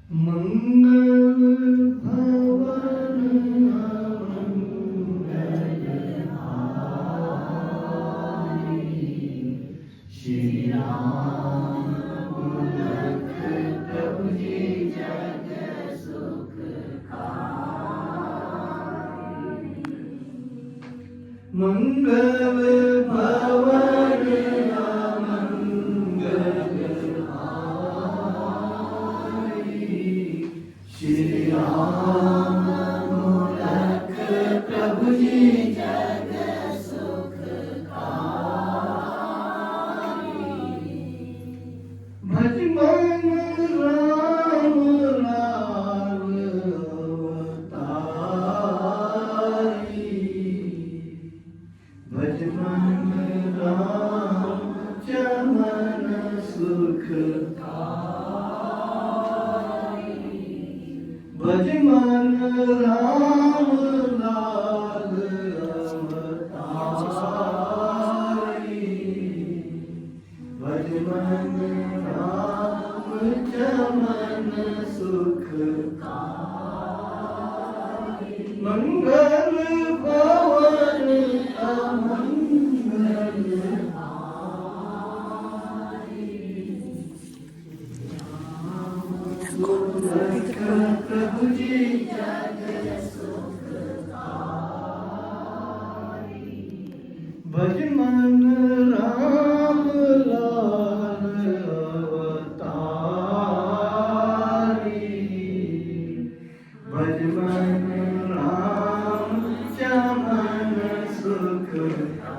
मंगल भवन मंगल हारी, श्री राम मूलक प्रभु जी जग सुखकारी। मंगल भवन श्री राम मूलक प्रभु जी जग सुखकारी। भज मन राम लाल अवतारी, भज मन राम चमन सुखकारी। भज मन राम लाल अवतारी, भज मन राम चमन सुखकारी। मंगल भवन अमंगल प्रभु जी जग सुखकारी। भज मन राम लाल अवतारी, भज मन राम चमन सुखकारी।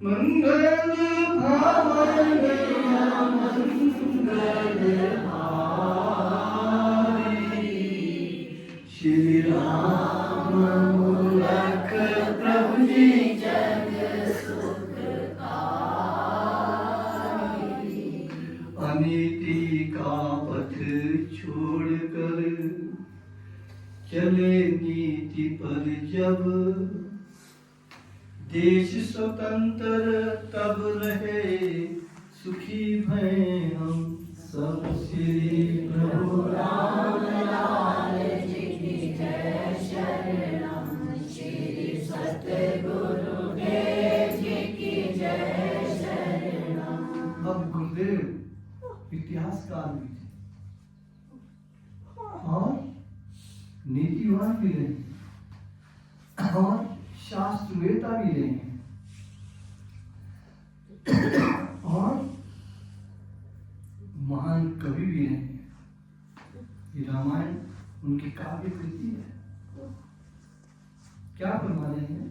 मंगल भवन मंगल हारी, श्री राम मूलक प्रभु जी जग सुखकारी। अनीति का पथ छोड़कर चले नीति पर जब, देश स्वतंत्र तब रहे सुखी भय हम सब। श्री प्रभु राम लाल जी की जय शरणम, श्री सत्य गुरुदेव जी की जय शरणम। अब गुरुदेव इतिहासकार भी थे और नीतिवान भी रहे और शास्त्रवेता भी रहे हैं और महान कवि भी रहे हैं। ये रामायण उनकी काव्य कृति है। क्या फरमा रहे हैं?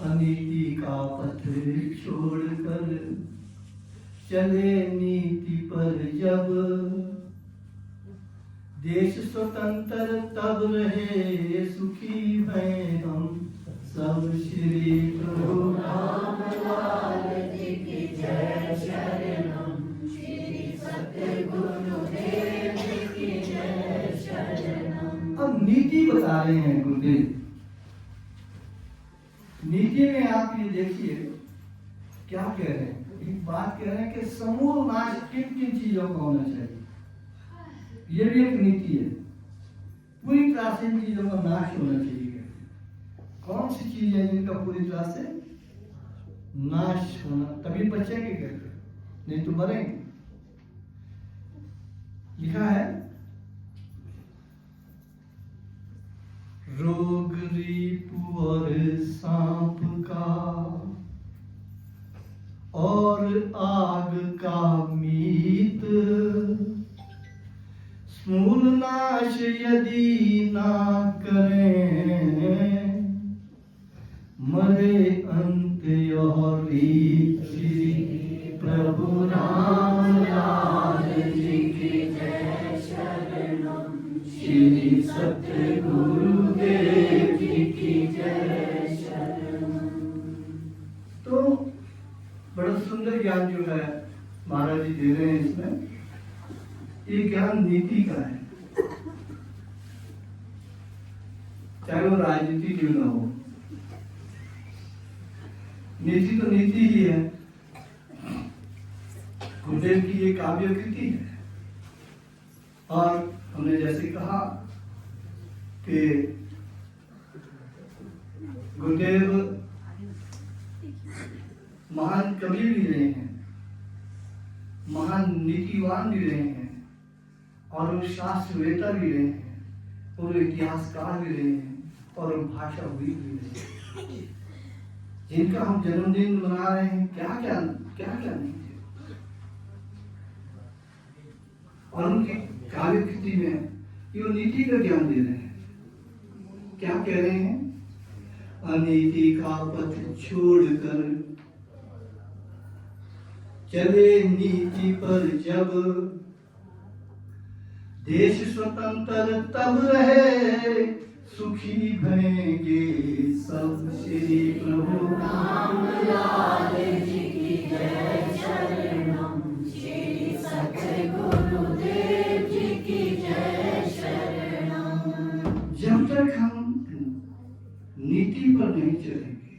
अनीति का पथ छोड़कर चले नीति पर जब, देश स्वतंत्र तब रहे सुखी हैं हम सब। श्री प्रभु राम लाल जी की जय शरणम, श्री सत्य गुरुदेव जी की जय शरणम। अब नीति बता रहे हैं गुरुदेव। नीति में आप ये देखिए क्या कह रहे हैं। एक बात कह रहे हैं कि समूल नाश किन किन चीजों का होना चाहिए। ये भी एक नीति है। पूरी तरह से इन चीजों का नाश होना चाहिए। कौन सी चीज है जिनका पूरी तरह से नाश होना, तभी बचेंगे करके, नहीं तो मरेंगे। लिखा है रोग रिपु और सांप का और आग का मीत, समूल नाश यदि ना करें, मरे अंत और रीत। श्री प्रभु राम लाल जी की जय शरणम, श्री सत्य गुरुदेव जी की जय शरणम। तो बड़ा सुंदर ज्ञान जो है महाराज जी दे रहे हैं इसमें। ये ज्ञान नीति का है, चाहे वो राजनीति क्यों ना हो। नीति तो नीति ही है। गुरुदेव की ये काव्य कृति है। और हमने जैसे कहा कि गुरुदेव महान कवि भी रहे हैं, महान नीतिवान भी रहे हैं, और वो शास्त्रवेता भी रहे हैं, और इतिहासकार भी रहे हैं, और भाषाविद भी रहे हैं, जिनका हम जन्मदिन मना रहे हैं। क्या क्या नहीं थे। और उनकी काव्य कृति में ये नीति का ज्ञान दे रहे हैं। क्या कह रहे हैं? अनीति का पथ छोड़कर चले नीति पर जब, देश स्वतंत्र तब रहे, सुखी भयेंगे सब। श्री प्रभु रामलाल जी की जय, शरणम श्री सत्य गुरुदेव जी की जय, शरणम। जब तक हम नीति पर नहीं चलेंगे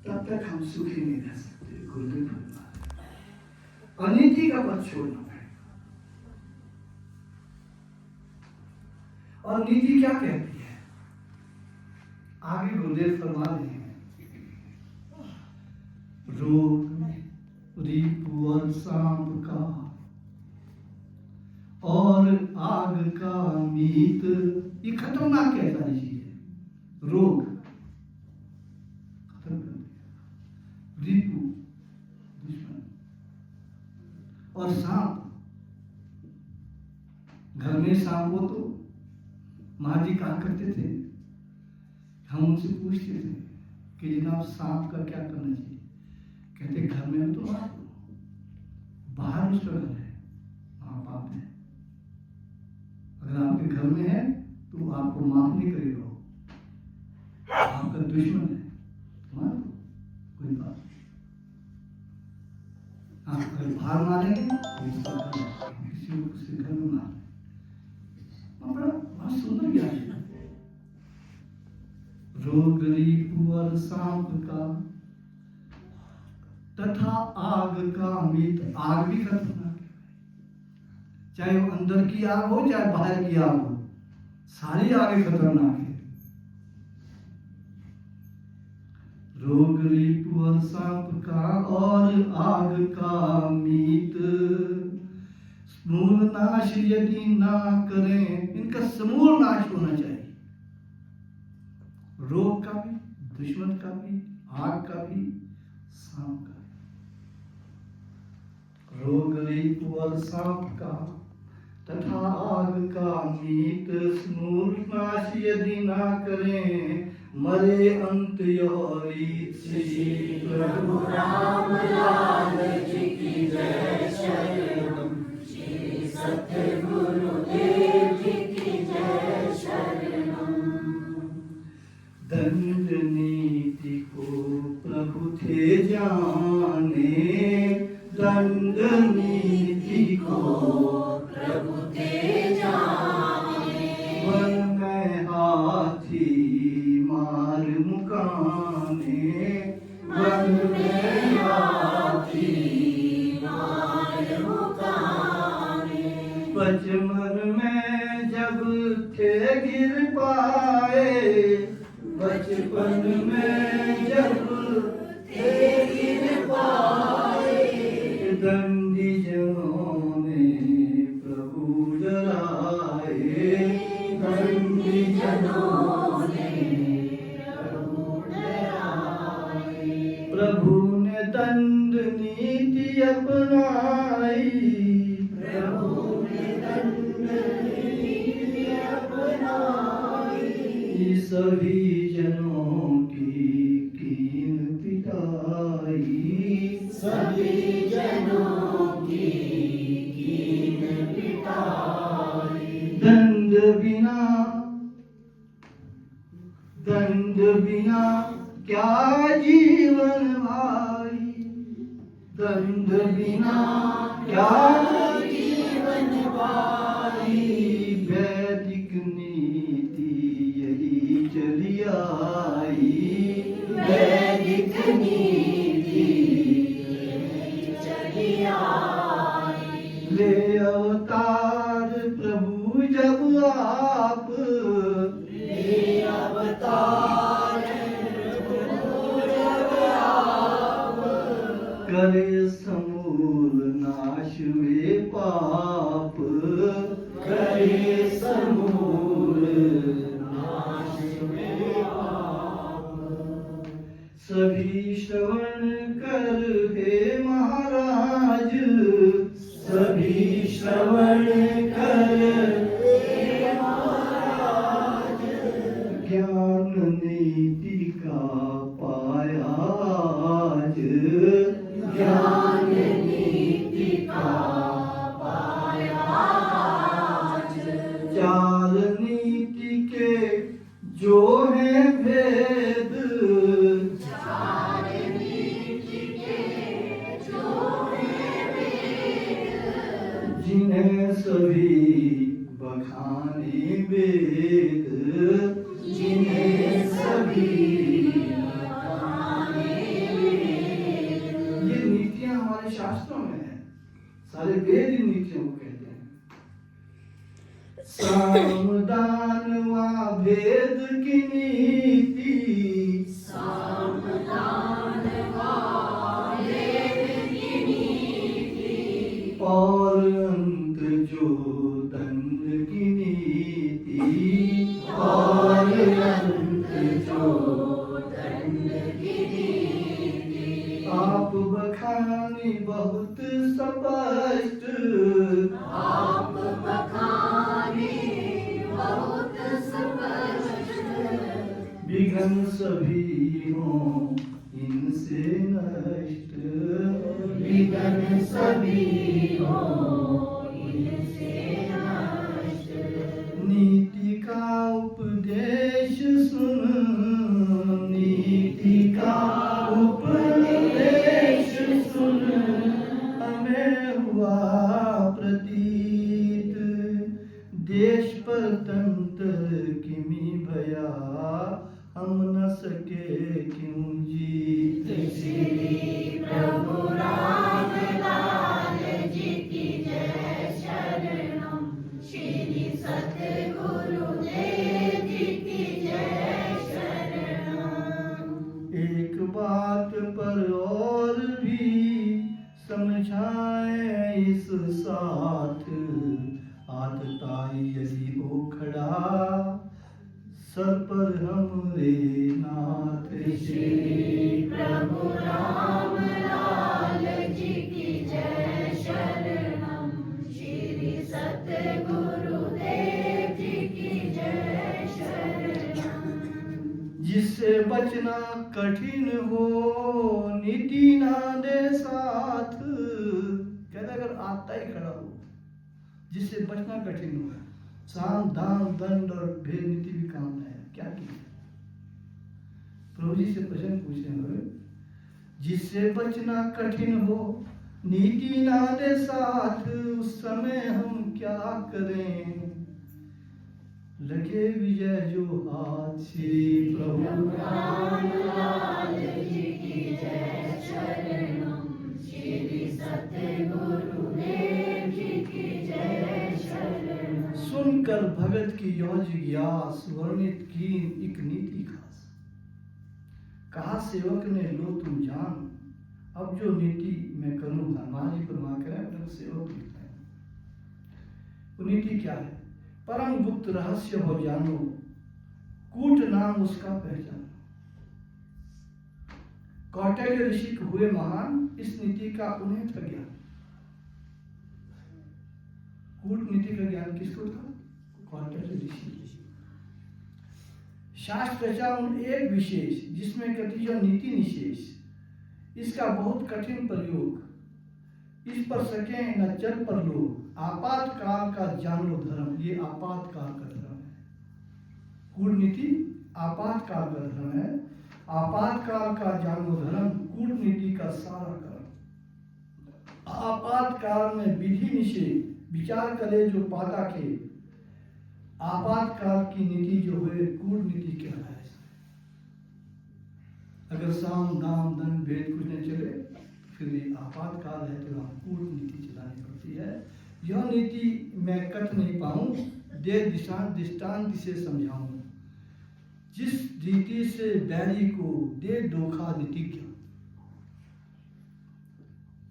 तब तक हम सुखी नहीं रह सकते। गुरुदेव अनीति का पथ छोड़ना पड़ेगा। और नीति क्या कहती है? आगे गुरुदेव फरमा रहे हैं, रोग रिपु और सांप का और आग का मीत, ये खतरनाक कहता है चीज है। रोग खत्म कर दिया, रिपु दुश्मन, और सांप। घर में सांप हो तो माँ जी कहा करते थे, हम उनसे पूछते थे कि जनाब सांप का क्या करना चाहिए? कहते घर में तो मार दो, बाहर उसका घर है, आप है। अगर आपके घर में है तो आपको माफ नहीं करेगा, आपका दुश्मन है, मार दो, कोई बात नहीं। आप अगर बाहर मारेंगे तो इसका घर है, किसी को उसके घर में मार। बड़ा सुंदर ज्ञान है। रोग रिपु और सांप का तथा आग का मीत, आग भी खतरनाक है, चाहे वो अंदर की आग हो चाहे बाहर की आग हो, सारी आगे खतरनाक है। रोग रिपु और सांप का और आग का मीत, समूल नाश यदि ना करें, इनका समूल नाश होना चाहिए। रोग का भी, दुश्मन का भी, आग का भी, सांप का भी। रोग रिपु और सांप का तथा आग का मीत, समूल नाश यदि ना करें, मरे अंत योरी। श्री प्रभु रामलाल जी की जय, शरणम श्री सत्य गुरुदेव जी की जय, शरणम। दंड नीति को प्रभु थे जाने, दंड नीति को प्रभु थे जाने, वन में हाथी मार मुकाने, वन में हाथी मार मुकाने। बचपन में जब थे गिर पाए, बचपन में जब थे गिर पाए, दंडी जनों ने प्रभु डराए, दंडी जनों ने प्रभु डराए। प्रभु ने दंड नीति अपनाई, प्रभु ने दंड नीति अपनाई, सभी जनों की कीन पिटाई, सभी जनों की कीन पिटाई। दंड बिना क्या जीवन भाई, दंड बिना क्या जीवन भाई। वैदिक नीति यही चली आई, वैदिक नीति यही चली करे समूल नाश वे पाप, करे समूल नाश वे पाप। सभी श्रवण कर हे महाराज, सभी श्रवण कर हे महाराज, ज्ञान नीति का पाया आज, ज्ञान नीति का पाया आज। चाल नीति के जो है भेद, चाल नीति के जो है भेद, जिन्हें सभी बखाने वेद, जिन्हें सभी शास्त्रों में है, सारे वेद इन नीतियों को कहते हैं। सामदान वा भेद की नीति, सामदान वा भेद की नीति, और अंत जो दंड की नीति, और अंत जो दंड की नीति। आप बखानी बहुत स्पष्ट, आप बखानी बहुत स्पष्ट, विघ्न सभी हों इनसे नष्ट, विघ्न सभी हों इनसे नष्ट। नीति का उपदेश सुन, नीति का उपदेश सुन, हमें हुआ प्रतीत, देश पर तंत्र किमी भया, हम न सके क्यों जीत। श्री प्रभु राम लाल जी की जय, शरणम श्री सतगुरु देव जी की जय, शरणम। एक बात पर और भी समझाए इस साथ, आतताई यदि हो खड़ा, सर पर हमरे नाथ। श्री प्रभु राम लाल जी की जय, शरणम श्री सतगुरु देव जी की जय, शरणम। जिससे बचना कठिन हो नीति ना दे साथ, कहते अगर आता ही खड़ा हो, जिससे बचना कठिन हो, साम दाम दंड और भेद नीति भी काम नहीं है, क्या किया? प्रभु जी से प्रश्न पूछे हुए, जिससे बचना कठिन हो नीति ना दे साथ, उस समय हम क्या करें? लगे विजय जो हाथ। श्री प्रभु राम लाल जी की जय, शरणम श्री सतगुरु देव जी की जय, शरणम। सुनकर भगत की यौ जिज्ञास, वर्णित की एक नीति खास, कहा सेवक ने लो तुम जान, अब जो नीति मैं करूंगा। महाराज जी परमात्मा करें सेवक लिखता है, वो नीति क्या है? परम गुप्त रहस्य हो जानो, कूट नाम उसका पहचानो। कौटिल्य ऋषि हुए महान, इस नीति का उन्हें था ज्ञान। कूटनीति का ज्ञान किसको था? कौटिल्य ऋषि। शास्त्र रचा उन एक विशेष, जिसमें कथी जो नीति निशेष, इसका बहुत कठिन प्रयोग, इस पर सके न चल पर लोग, आपातकाल का जानो धर्म। ये आपातकाल का धर्म है, कूटनीति आपातकाल का धर्म है। आपातकाल का जानो धर्म, कूटनीति का सारा कर्म। आपातकाल में विधि निषेध विचार करे जो पाता के, आपातकाल की नीति जो हुए कूटनीति कहलाए। अगर साम दाम दंड भेद कुछ नहीं चले, फिर ये आपातकाल है तो हम कूटनीति चलानी पड़ती है। यह नीति मैं कथ नहीं पाऊं, दे दृष्टांत से समझाऊं। जिस रीति से बैरी को दे धोखा नीतिज्ञ,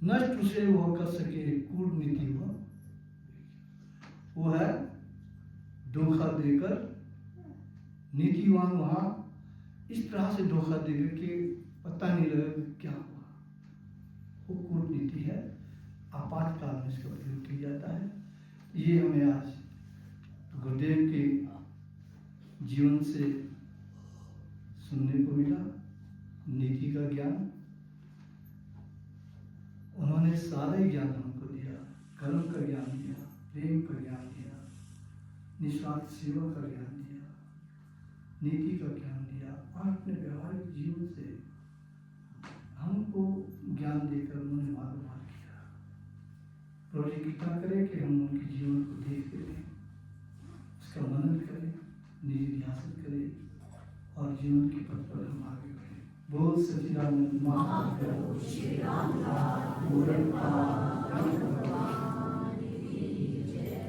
नष्ट उसे वह कर सके कूटनीति वो है धोखा देकर। नीतिवान वहां इस तरह से धोखा देकर के पता नहीं लगा क्या हुआ, वो कूटनीति है। आपातकाल में इसका प्रयोग किया जाता है। ये हमें आज गुरुदेव के जीवन से सुनने को मिला। नीति का ज्ञान उन्होंने सारा ही ज्ञान हमको दिया। कर्म का ज्ञान दिया, प्रेम का ज्ञान दिया, निस्वार्थ सेवा का ज्ञान दिया, नीति का ज्ञान दिया और अपने व्यवहारिक जीवन से हमको ज्ञान देकर उन्होंने मालूमात किया। प्रभु जी कृपा करें कि हम उनके जीवन को देखते रहें, उसका मनन करें, निजी ध्यान करें और जीवन के पथ पर हम आगे बढ़ें। बोल सच्चिदानंद महाप्रभु श्री रामदास